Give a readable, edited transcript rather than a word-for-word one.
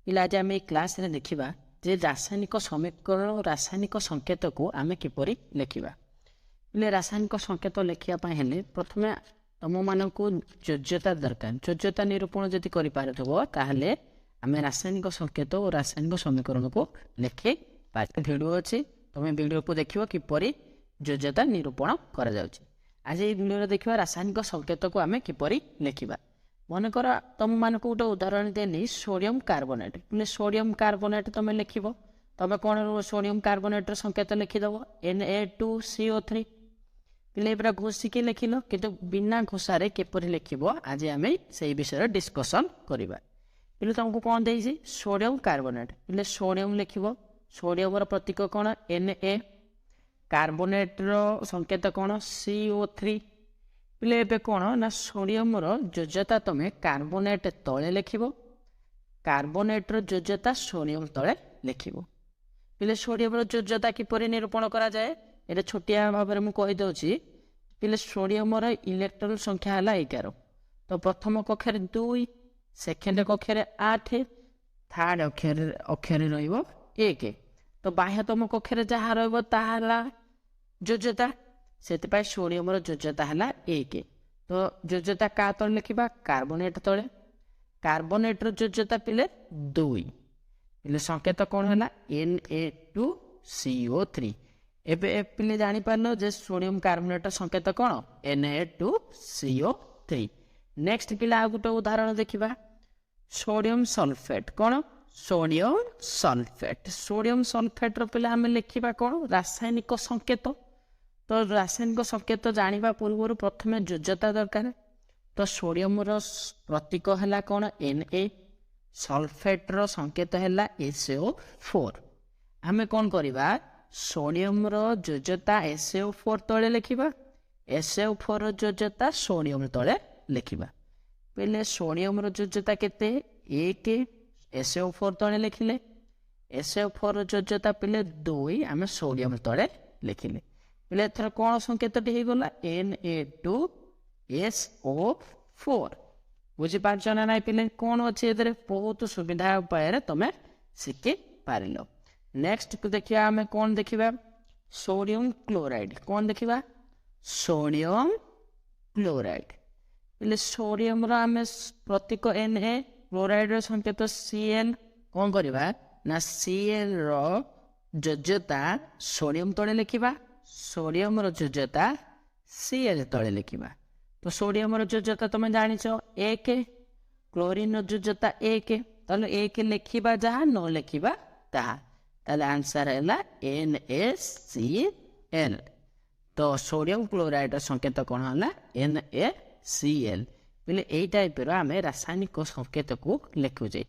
पिला आज आम क्लास रे देखिबा जे रासायनिक समीकरण और रासायनिक संकेत को आम किपरि लिखिबा। ले रासायनिक संकेत लिखिया पय हेले प्रथमे तुम मानक योज्यता दरकार। योज्यता निरूपण जदि करि पारथबो ताहले आमे रासायनिक संकेत और रासायनिक समीकरण को लिखि पार। वीडियो अछि तुम वीडियो को देखिबो किपरि योज्यता निरूपण करा जाउछि। आज ए वीडियो रे देखिबा रासायनिक संकेत को आमे किपरि लिखिबा। मन कर तुम मान को गोटे उदाहरण देनी सोडियम कार्बोनेट। सोडियम कार्बोनेट तुम लिख तुम कौन सोडियम कार्बोनेट संकेत लिखिदेव Na2CO3 पे पूरा घोषिकी लिखिल किंतु बिना घोषार किपर लिख आज आम से विषय डिस्कसन करवा। पे तुमको कौन दे सोडियम कार्बोनेट पे सोडियम लिख सोडियम प्रतीक कौन Na कार्बोनेट संकेत कौन CO3 पिले एबे कौन ना सोडियम योज्यता तुम कार्बोनेट तले लिख कार्बोनेट योज्यता सोडियम तले लिख पिले सोडियम योज्यता किपरि निरूपण करा जाए ये छोटिया भाव में मुझे पिले सोडियम इलेक्ट्रॉन संख्या है 11। तो प्रथम कक्षर 2 सेकेंड कक्षर 8 थर्ड अक्षर रही 1। तो बाह्यतम कक्षर जहाँ रहा योज्यता से सोडियम योज्यता है 1। तो योज्यता क्या तले लिखा कार्बोनेट तले कार्बोनेट योज्यता पिले 2 पिले संकेत कौन है Na2CO3। एबे पिले जानी पारनो जे सोडियम कार्बोनेट संकेत कौन Na2CO3। नेक्स्ट पिला आ गोटे उदाहरण देखिबा सोडियम सल्फेट। कौन सोडियम सल्फेट सोडियम सल्फेट रो पिला हमें लिखिबा कौन रासायनिक संकेत। तो रासायनिक संकेत जानिबा पूर्व प्रथम योज्यता दरकार। तो सोडियम प्रतीक है कौन Na सल्फेट रो संकेत है SO4। आम कौन करवा सोडियम योज्यता SO4 तले लिखा SO4 योज्यता सोडियम तले लिखा। पहले सोडियम योज्यता केते 1 SO4 तले लिखिले SO4 योज्यता पहले 2 आम सोडियम तले लिखिले। पहले एथर कौन संकेत होगा Na2SO4। बुझीपार ना ना पे कौन अच्छे बहुत सुविधा उपाय तुम्हें शिखि पार। नेक्स्ट देखिए आम कौन देखा सोडियम क्लोराइड। कौन देखा सोडियम क्लोराइड पे सोडियम आम प्रतीक Na क्लोराइड संकेत Cl। कौन करवा ना Cl योज्यता सोडियम तले लिखा सोडियम योज्यता Cl तले लिखा। तो सोडियम योज्यता तुम जान 1 क्लोरीन योज्यता 1 ताले 1 लिखा जहाँ न लिखा ताहा ताले आंसर है NaCl। तो सोडियम क्लोराइड संकेत कौन है NaCl। बोले यही टाइप आम रासायनिक संकेत को लिखुचे।